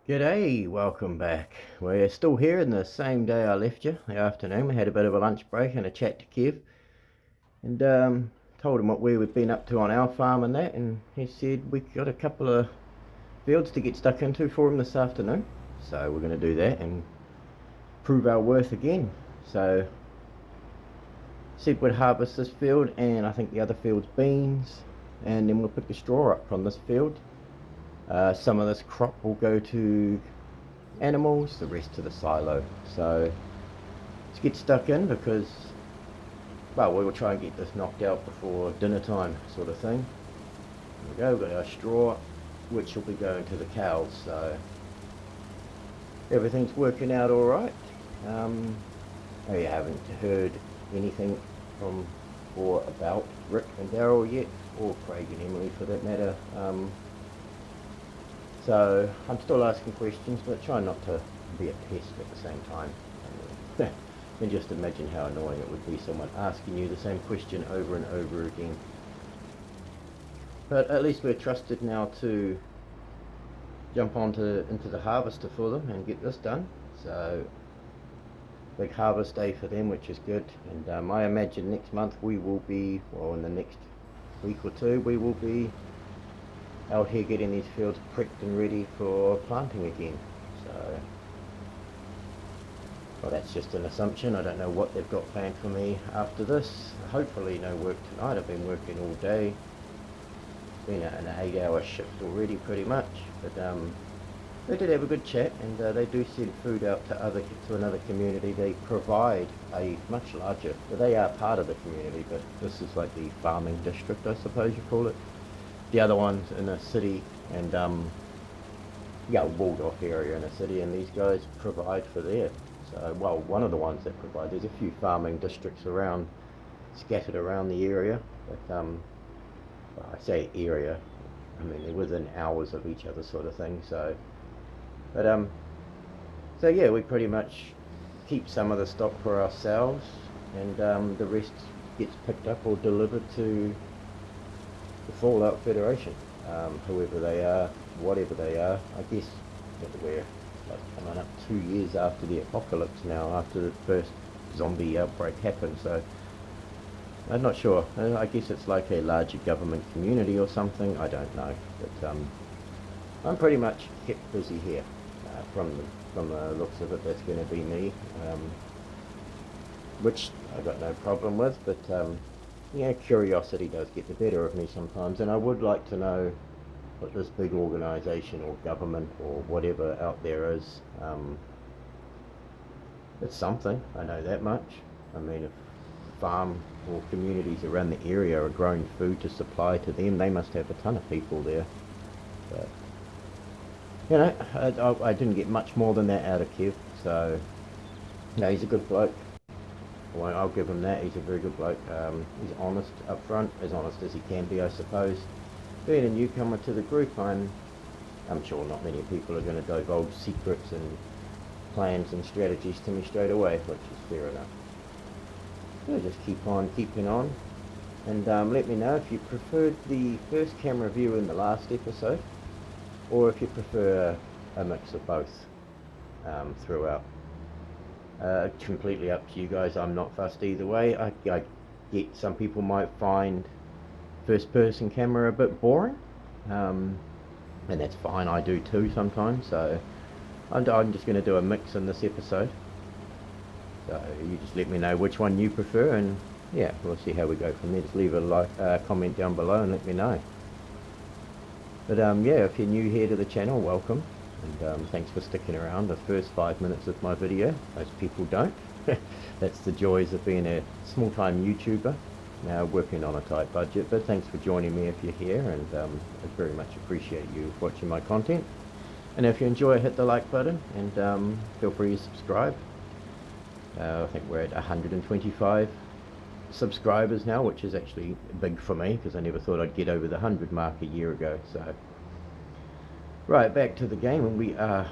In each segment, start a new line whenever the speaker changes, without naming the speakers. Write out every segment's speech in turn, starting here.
G'day, welcome back. We're still here in the same day I left you, the afternoon. We had a bit of a lunch break and a chat to Kev, and told him what we've been up to on our farm and that, and he said we got a couple of fields to get stuck into for him this afternoon. So we're going to do that and prove our worth again. So said we'd harvest this field, and I think the other field's beans, and then we'll pick the straw up from this field. Some of this crop will go to animals, the rest to the silo. So let's get stuck in because, well, we will try and get this knocked out before dinner time, sort of thing. There we go, we've got our straw, which will be going to the cows. So everything's working out all right. Oh, you haven't heard anything from or about Rick and Daryl yet, or Craig and Emily for that matter. So I'm still asking questions, but trying not to be a pest at the same time. I mean, and just imagine how annoying it would be someone asking you the same question over and over again. But at least we're trusted now to jump into the harvester for them and get this done. So big harvest day for them, which is good. And I imagine next month we will be, well, in the next week or two, we will be out here getting these fields pricked and ready for planting again. So, well, that's just an assumption. I don't know what they've got planned for me after this. Hopefully no work tonight. I've been working all day. It's been an 8-hour shift already pretty much. But they did have a good chat, and they do send food out to another community. They provide a much larger, well, they are part of the community, but this is like the farming district, I suppose you call it. The other one's in a city, and yeah, walled off area in a city, and these guys provide for there. So, well, one of the ones that provide, there's a few farming districts around, scattered around the area, but well, I say area, I mean they're within hours of each other sort of thing. So, but so yeah, we pretty much keep some of the stock for ourselves, and the rest gets picked up or delivered to the Fallout Federation, whoever they are, whatever they are. I guess we're like coming up 2 years after the apocalypse now, after the first zombie outbreak happened. So I'm not sure. I guess it's like a larger government community or something. I don't know, but I'm pretty much kept busy here. From the looks of it, that's going to be me, which I got no problem with. But yeah, curiosity does get the better of me sometimes, and I would like to know what this big organisation or government or whatever out there is. It's something, I know that much. I mean, if farm or communities around the area are growing food to supply to them, they must have a ton of people there. But, you know, I didn't get much more than that out of Kev, so, no, he's a good bloke. Well, I'll give him that. He's a very good bloke. He's honest up front, as honest as he can be, I suppose. Being a newcomer to the group, I'm sure not many people are going to divulge secrets and plans and strategies to me straight away, which is fair enough. So just keep on keeping on, and let me know if you preferred the first camera view in the last episode, or if you prefer a mix of both throughout. Completely up to you guys. I'm not fussed either way. I get some people might find first person camera a bit boring, and that's fine. I do too sometimes. So I'm just going to do a mix in this episode. So you just let me know which one you prefer, and yeah, we'll see how we go from there. Just leave a comment down below and let me know. But yeah, if you're new here to the channel, welcome. And thanks for sticking around the first 5 minutes of my video. Most people don't. That's the joys of being a small-time YouTuber, now working on a tight budget. But thanks for joining me if you're here, and I very much appreciate you watching my content. And if you enjoy, hit the like button, and feel free to subscribe. I think we're at 125 subscribers now, which is actually big for me, because I never thought I'd get over the 100 mark a year ago. So right, back to the game, and we are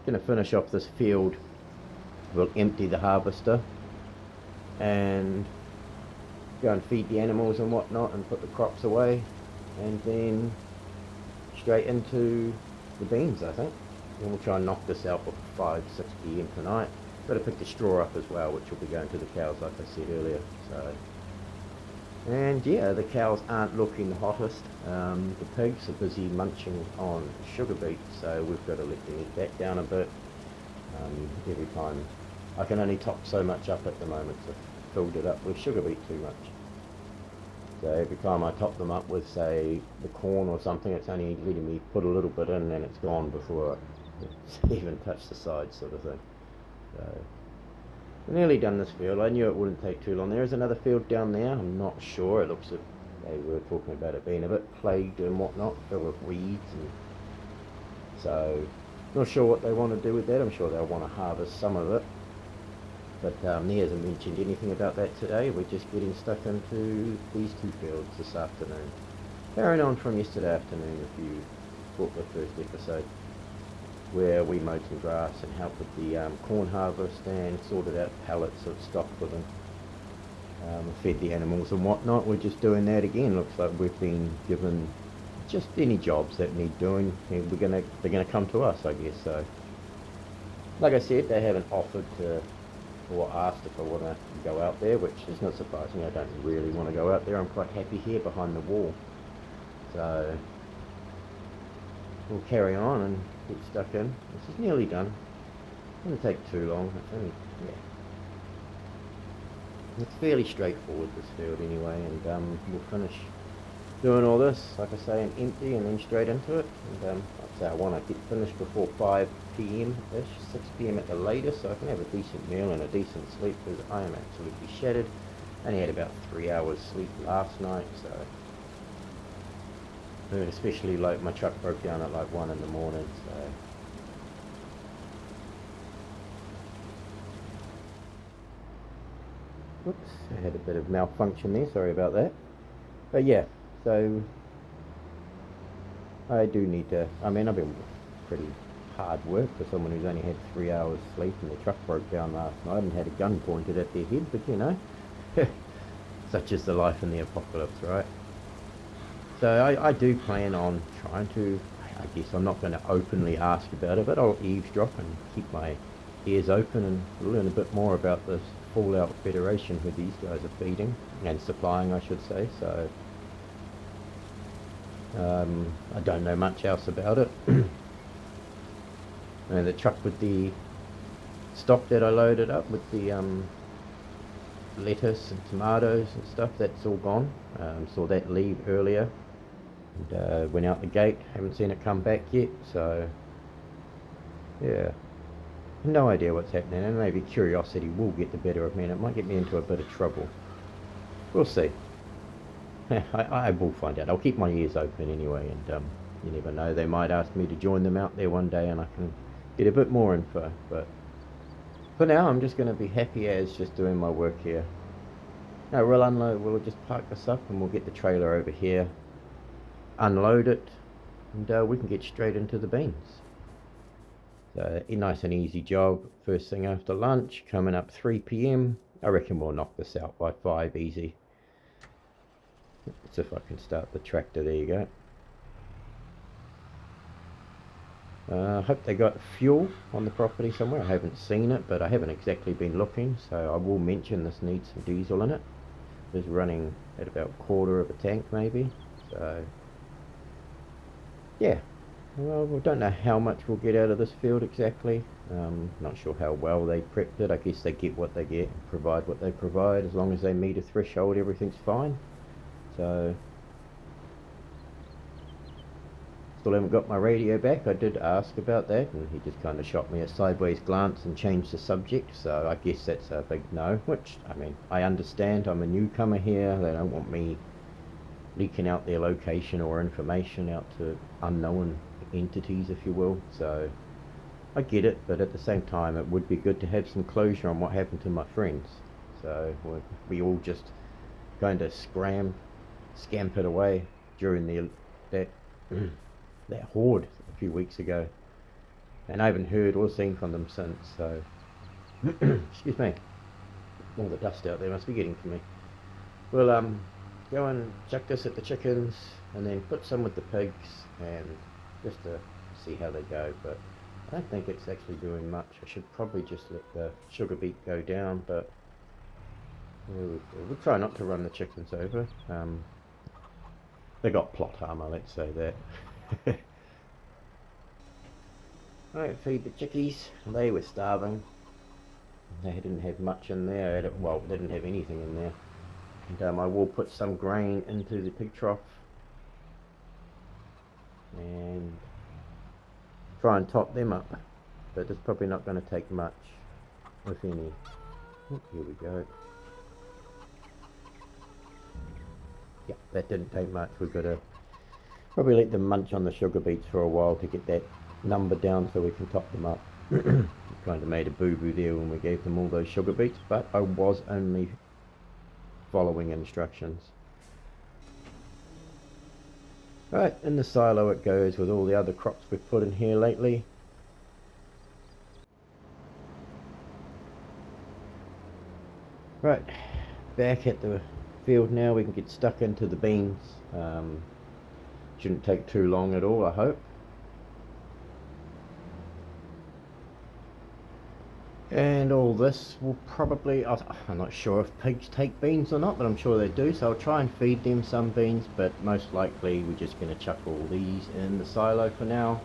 going to finish off this field. We'll empty the harvester and go and feed the animals and whatnot and put the crops away, and then straight into the beans, I think. And we'll try and knock this out for 5, 6 p.m. tonight. Got to pick the straw up as well, which will be going to the cows, like I said earlier. So, and yeah, the cows aren't looking the hottest. The pigs are busy munching on sugar beet, so we've got to let them eat that down a bit. Every time I can only top so much up at the moment, so I've filled it up with sugar beet too much. So every time I top them up with, say, the corn or something, it's only letting me put a little bit in and it's gone before it's even touched the sides, sort of thing. So we're nearly done this field. I knew it wouldn't take too long. There is another field down there. I'm not sure. It looks like they were talking about it being a bit plagued and whatnot, filled with weeds, and so not sure what they want to do with that. I'm sure they'll want to harvest some of it. But he hasn't mentioned anything about that today. We're just getting stuck into these 2 fields this afternoon. Carrying on from yesterday afternoon, if you caught the first episode, where we mowed some grass and helped with the corn harvest and sorted out pallets of stock for them. Fed the animals and whatnot. We're just doing that again. Looks like we've been given just any jobs that need doing. And they're gonna come to us, I guess. So, like I said, they haven't offered to or asked if I want to go out there, which is not surprising. I don't really want to go out there. I'm quite happy here behind the wall. So we'll carry on and get stuck in. This is nearly done. It doesn't take too long. It's only, yeah. It's fairly straightforward, this field anyway, and we'll finish doing all this, like I say, and empty and then straight into it. And like I say, I want to get finished before 5 p.m.-ish, 6 p.m. at the latest, so I can have a decent meal and a decent sleep, because I am absolutely shattered. I only had about 3 hours sleep last night, so especially like my truck broke down at like 1 in the morning, so whoops, I had a bit of malfunction there, sorry about that. But yeah, so I do need to, I mean, I've been pretty hard work for someone who's only had 3 hours sleep and their truck broke down last night and had a gun pointed at their head, but you know, such is the life in the apocalypse, right? So I do plan on trying to, I guess I'm not going to openly ask about it, but I'll eavesdrop and keep my ears open and learn a bit more about this Fallout Federation who these guys are feeding and supplying, I should say. So I don't know much else about it. And the truck with the stock that I loaded up with the lettuce and tomatoes and stuff, that's all gone. Saw that leave earlier and went out the gate, haven't seen it come back yet, so yeah, no idea what's happening, and maybe curiosity will get the better of me and it might get me into a bit of trouble. We'll see. I will find out. I'll keep my ears open anyway, and you never know, they might ask me to join them out there one day and I can get a bit more info, but for now I'm just going to be happy as just doing my work here. Now we'll unload, we'll just park this up and we'll get the trailer over here, unload it, and we can get straight into the beans. So a nice and easy job, first thing after lunch, coming up 3 p.m. I reckon we'll knock this out by 5 easy. Let's see if I can start the tractor, there you go. I hope they got fuel on the property somewhere. I haven't seen it, but I haven't exactly been looking, so I will mention this needs some diesel in it. It's running at about a quarter of a tank maybe, so yeah. Well, we don't know how much we'll get out of this field exactly. Not sure how well they prepped it. I guess they get what they get and provide what they provide. As long as they meet a threshold, everything's fine. So still haven't got my radio back. I did ask about that and he just kind of shot me a sideways glance and changed the subject, so I guess that's a big no, which, I mean, I understand. I'm a newcomer here. They don't want me leaking out their location or information out to unknown entities, if you will, so I get it, but at the same time it would be good to have some closure on what happened to my friends. So we all just kind of scampered away during that that horde a few weeks ago, and I haven't heard or seen from them since, so excuse me, all the dust out there must be getting to me. We'll go and chuck this at the chickens and then put some with the pigs and just to see how they go, but I don't think it's actually doing much. I should probably just let the sugar beet go down, but we'll try not to run the chickens over. They got plot armor, let's say that. Alright, feed the chickies. They were starving. They didn't have much in there. Well, they didn't have anything in there. And I will put some grain into the pig trough and try and top them up. But it's probably not going to take much, if any. Oh, here we go. Yeah, that didn't take much. We've got to probably let them munch on the sugar beets for a while to get that number down so we can top them up. Kind of made a boo-boo there when we gave them all those sugar beets, but I was only following instructions. Right, in the silo it goes with all the other crops we've put in here lately. Right, back at the field now. We can get stuck into the beans. Shouldn't take too long at all, I hope. And all this will probably, I'm not sure if pigs take beans or not, but I'm sure they do, so I'll try and feed them some beans, but most likely we're just going to chuck all these in the silo for now.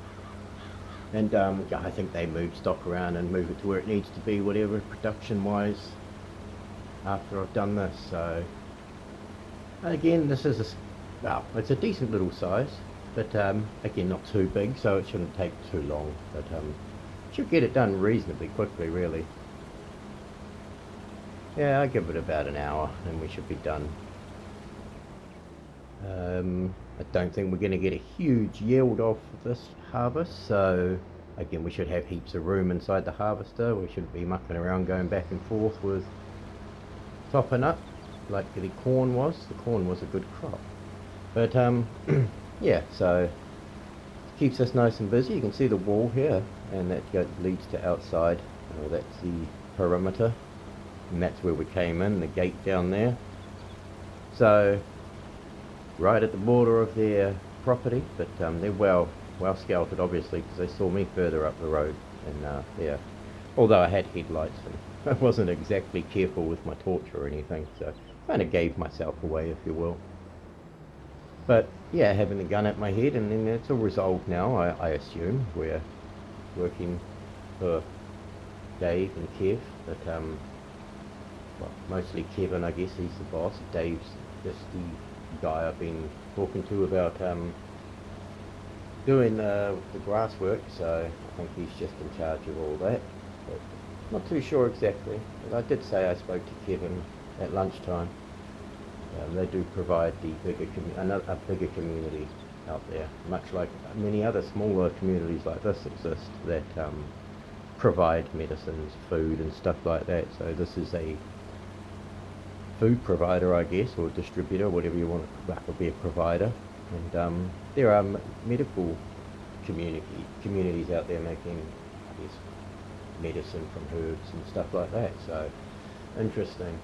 And yeah, I think they move stock around and move it to where it needs to be, whatever production wise, after I've done this. So again, this is well, it's a decent little size, but again, not too big, so it shouldn't take too long, but should get it done reasonably quickly, really. Yeah, I give it about an hour and we should be done. I don't think we're going to get a huge yield off this harvest, so again, we should have heaps of room inside the harvester. We shouldn't be mucking around going back and forth with topping up like the corn was. The corn was a good crop, but yeah, so keeps us nice and busy. You can see the wall here, and that leads to outside. That's the perimeter, and that's where we came in, the gate down there. So right at the border of their property, but they're well scouted, obviously, because they saw me further up the road. And yeah, although I had headlights and I wasn't exactly careful with my torch or anything, so kind of gave myself away, if you will. But yeah, having the gun at my head, and then it's all resolved now. I assume we're working for Dave and Kev, but well, mostly Kevin, I guess. He's the boss. Dave's just the guy I've been talking to about doing the grass work, so I think he's just in charge of all that, but not too sure exactly. But I did say I spoke to Kevin at lunchtime. They do provide a bigger community out there, much like many other smaller communities like this exist that provide medicines, food and stuff like that. So this is a food provider, I guess, or distributor, whatever you want to, that would be a provider. And there are medical communities out there making, I guess, medicine from herbs and stuff like that. So interesting.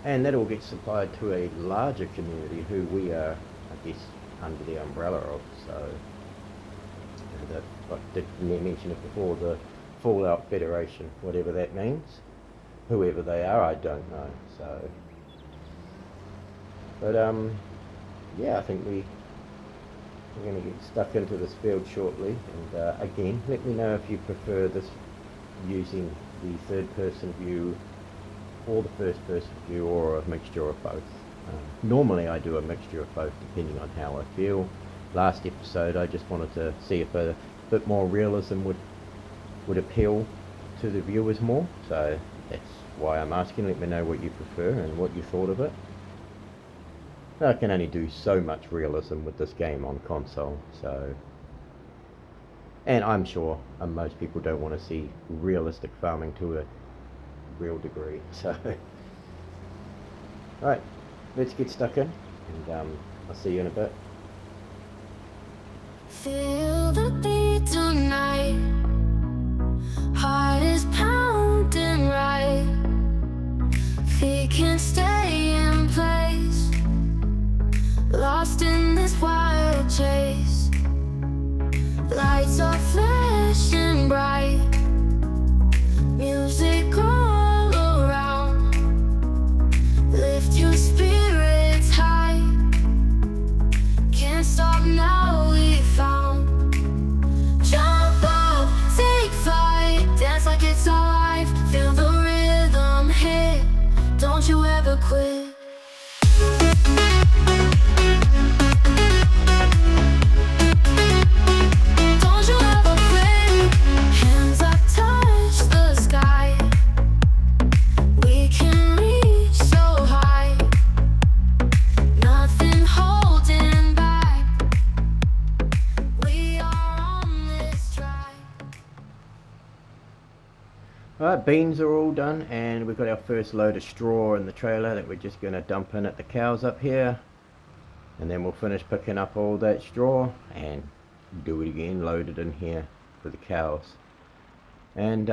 And that all gets supplied to a larger community who we are, I guess, under the umbrella of. So, I did mention it before, the Fallout Federation, whatever that means. Whoever they are, I don't know. So, but yeah, I think we're going to get stuck into this field shortly. And again, let me know if you prefer this using the third-person view or the first-person view, or a mixture of both. Normally I do a mixture of both depending on how I feel. Last episode I just wanted to see if a bit more realism would appeal to the viewers more, so that's why I'm asking. Let me know what you prefer and what you thought of it. I can only do so much realism with this game on console, so, and I'm sure most people don't want to see realistic farming to a real degree. So alright, let's get stuck in, and I'll see you in a bit.
Feel the beat tonight, heart is pounding right, feet can stay in place, lost in this wild chase, lights are flashing
Right, beans are all done, and we've got our first load of straw in the trailer that we're just going to dump in at the cows up here, and then we'll finish picking up all that straw and do it again, load it in here for the cows. And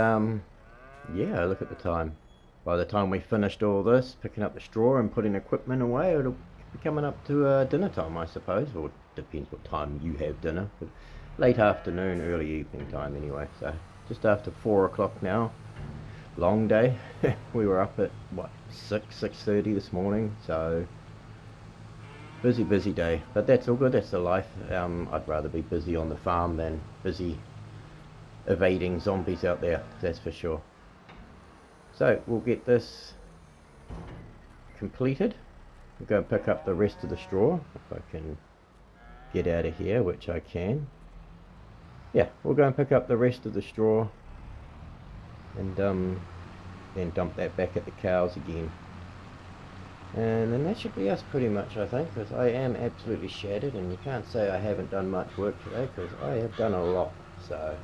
yeah, look at the time. By the time we finished all this, picking up the straw and putting equipment away, it'll be coming up to dinner time, I suppose, or depends what time you have dinner, but late afternoon, early evening time anyway. So just after 4 o'clock now. Long day. We were up at what, 6:30 this morning, so busy day, but that's all good. That's the life. I'd rather be busy on the farm than busy evading zombies out there, that's for sure. So we'll get this completed. We'll go and pick up the rest of the straw if I can get out of here, which I can. Yeah, we'll go and pick up the rest of the straw and then dump that back at the cows again. And then that should be us pretty much, I think, because I am absolutely shattered, and you can't say I haven't done much work today, because I have done a lot. So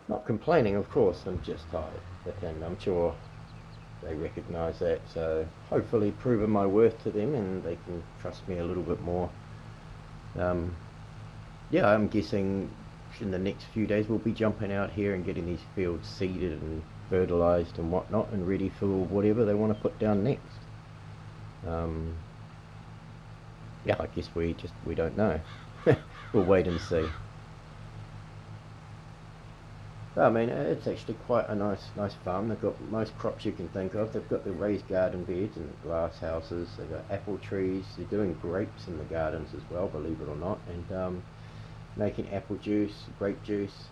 not complaining, of course, I'm just tired, but and I'm sure they recognise that, so hopefully proving my worth to them and they can trust me a little bit more. Yeah, I'm guessing in the next few days we'll be jumping out here and getting these fields seeded and fertilised and whatnot and ready for whatever they want to put down next. Yeah, I guess we don't know. We'll wait and see. But, I mean, it's actually quite a nice farm. They've got most crops you can think of. They've got the raised garden beds and the glass houses. They've got apple trees. They're doing grapes in the gardens as well, believe it or not, and making apple juice, grape juice.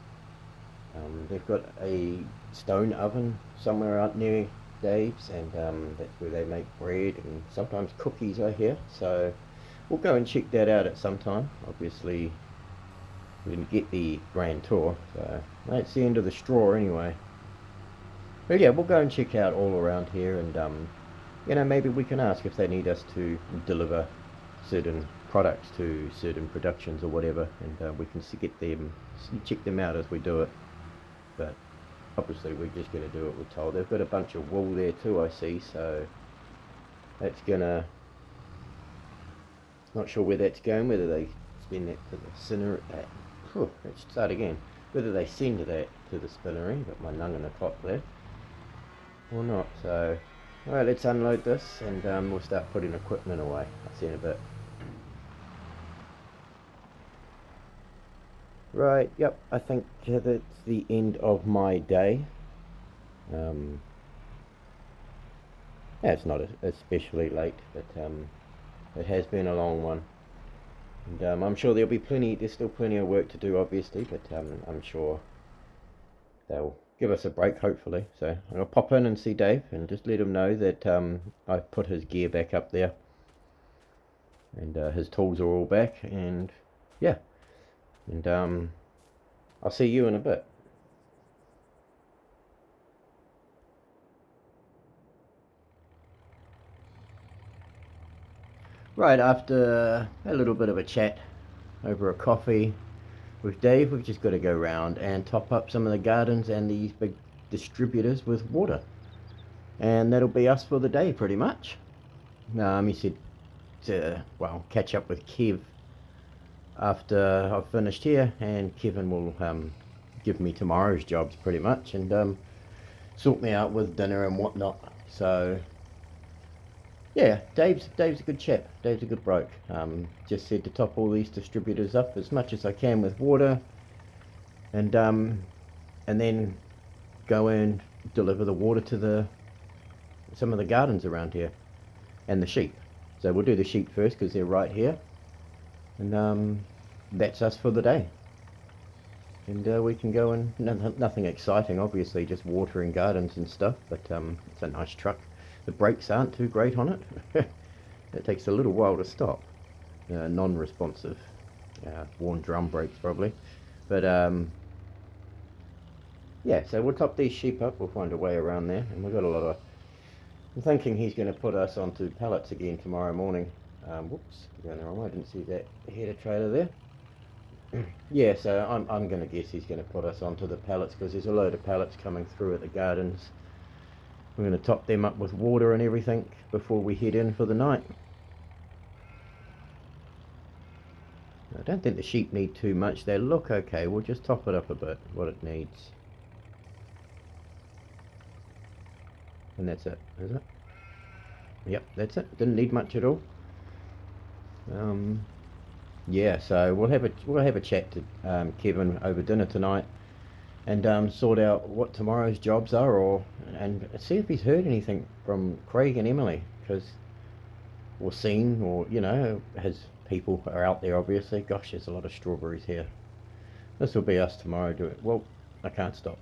They've got a stone oven somewhere out near Dave's, and that's where they make bread and sometimes cookies, I hear. So we'll go and check that out at some time. Obviously, we didn't get the grand tour, so that's the end of the straw anyway. But yeah, we'll go and check out all around here, and you know, maybe we can ask if they need us to deliver certain products to certain productions or whatever, and we can get them, check them out as we do it. But obviously we're just going to do what we're told. They've got a bunch of wool there too, I see, so that's gonna, not sure where that's going, whether they spend that to the cinner, let's start again, whether they send that to the spinnery, but my lung in the clock there, or not. So alright, let's unload this and we'll start putting equipment away. I'll see you in a bit. Right, yep, I think that's the end of my day. Yeah, it's not especially late, but it has been a long one. And I'm sure there's still plenty of work to do, obviously, but I'm sure they'll give us a break, hopefully. So I'm going to pop in and see Dave and just let him know that I've put his gear back up there. And his tools are all back, and yeah. And I'll see you in a bit. Right, after a little bit of a chat over a coffee with Dave, we've just got to go round and top up some of the gardens and these big distributors with water. And that'll be us for the day, pretty much. He said to, well, catch up with Kev after I've finished here, and Kevin will give me tomorrow's jobs pretty much, and sort me out with dinner and whatnot. So yeah, Dave's a good chap. Dave's a good bloke. Just said to top all these distributors up as much as I can with water, and then go and deliver the water to some of the gardens around here and the sheep. So we'll do the sheep first because they're right here, and that's us for the day. And we can go and nothing exciting, obviously, just watering gardens and stuff. But it's a nice truck. The brakes aren't too great on it. It takes a little while to stop. Non-responsive, worn drum brakes probably. But yeah, so we'll top these sheep up. We'll find a way around there, and we've got a lot of. I'm thinking he's going to put us onto pallets again tomorrow morning. Whoops, going the wrong way. I didn't see that header trailer there. Yeah, so I'm going to guess he's going to put us onto the pallets because there's a load of pallets coming through at the gardens. We're going to top them up with water and everything before we head in for the night. I don't think the sheep need too much. They look okay. We'll just top it up a bit, what it needs. And that's it, is it? Yep, that's it. Didn't need much at all. Yeah, so we'll have a chat to Kevin over dinner tonight, and sort out what tomorrow's jobs are, and see if he's heard anything from Craig and Emily, because or seen, or his people are out there. Obviously, gosh, there's a lot of strawberries here. This will be us tomorrow. Do it. Well, I can't stop.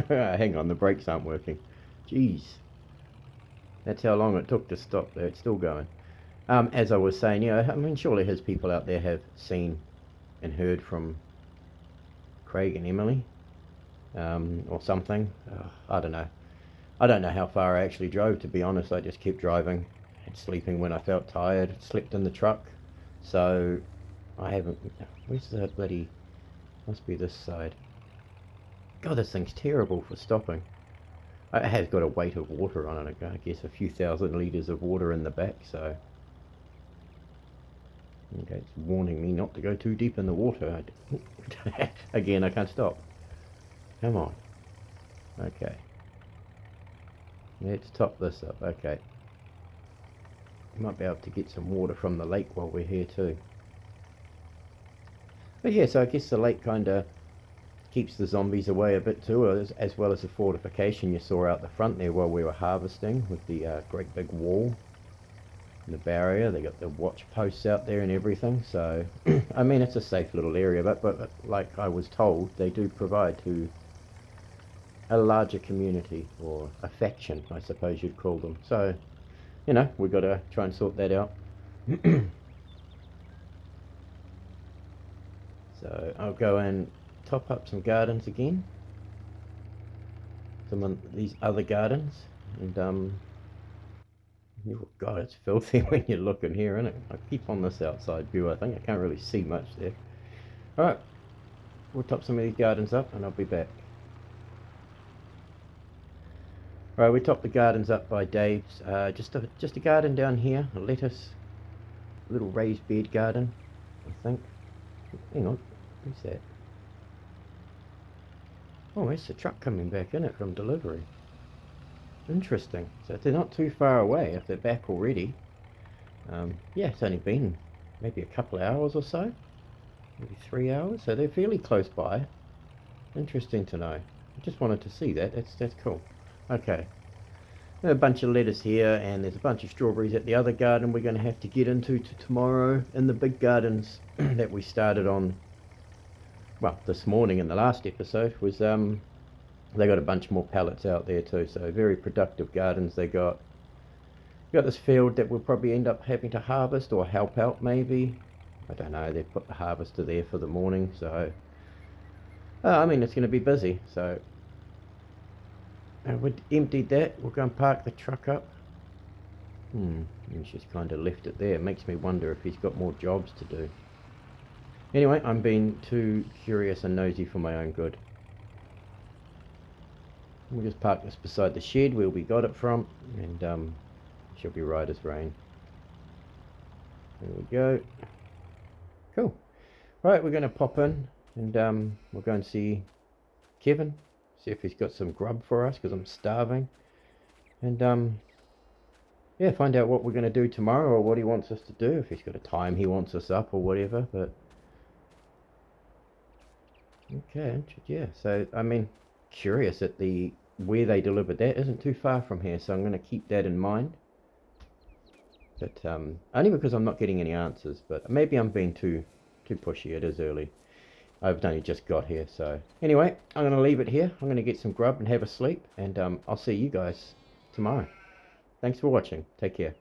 Hang on, the brakes aren't working. Jeez, that's how long it took to stop there. It's still going. As I was saying, I mean, surely his people out there have seen and heard from Craig and Emily, or something. I don't know. I don't know how far I actually drove, to be honest. I just kept driving and sleeping when I felt tired. Slept in the truck. So I haven't. Where's the bloody. Must be this side. God, this thing's terrible for stopping. It has got a weight of water on it. I guess a few thousand litres of water in the back, so. Okay, it's warning me not to go too deep in the water. Again, I can't stop. Come on. Okay. Let's top this up. Okay. Might be able to get some water from the lake while we're here too. But yeah, so I guess the lake kind of keeps the zombies away a bit too, as well as the fortification you saw out the front there while we were harvesting with the great big wall. The barrier, they got the watch posts out there and everything, so I mean it's a safe little area, but like I was told, they do provide to a larger community, or a faction I suppose you'd call them, so we've got to try and sort that out. So I'll go and top up some gardens again, some of these other gardens, and oh God, it's filthy when you look in here, isn't it? I keep on this outside view, I think. I can't really see much there. Alright, we'll top some of these gardens up and I'll be back. Alright, we topped the gardens up by Dave's. Just a garden down here, a lettuce, a little raised bed garden, I think. Hang on, who's that? Oh, it's the truck coming back in it from delivery. Interesting. So if they're not too far away, if they're back already, yeah, it's only been maybe a couple of hours or so, maybe 3 hours, so they're fairly close by. Interesting to know. I just wanted to see that. That's cool. Okay. There's a bunch of lettuce here, and there's a bunch of strawberries at the other garden we're going to have to get into tomorrow. In the big gardens that we started on, well, this morning in the last episode, was they got a bunch more pallets out there too, so very productive gardens they got. We got this field that we'll probably end up having to harvest or help out maybe. I don't know, they've put the harvester there for the morning, so I mean it's going to be busy, so we emptied that. We'll go and park the truck up. He's just kind of left it there. It makes me wonder if he's got more jobs to do. Anyway, I'm being too curious and nosy for my own good. We'll just park this beside the shed where we got it from, and she'll be right as rain. There we go. Cool. Right, we're going to pop in, and we'll go and see Kevin, see if he's got some grub for us, because I'm starving. And yeah, find out what we're going to do tomorrow, or what he wants us to do, if he's got a time he wants us up or whatever. But okay, yeah, so I mean, curious at where they delivered that isn't too far from here, so I'm going to keep that in mind. But only because I'm not getting any answers, but maybe I'm being too pushy. It is early. I've only just got here, so anyway, I'm going to leave it here. I'm going to get some grub and have a sleep, and I'll see you guys tomorrow. Thanks for watching. Take care.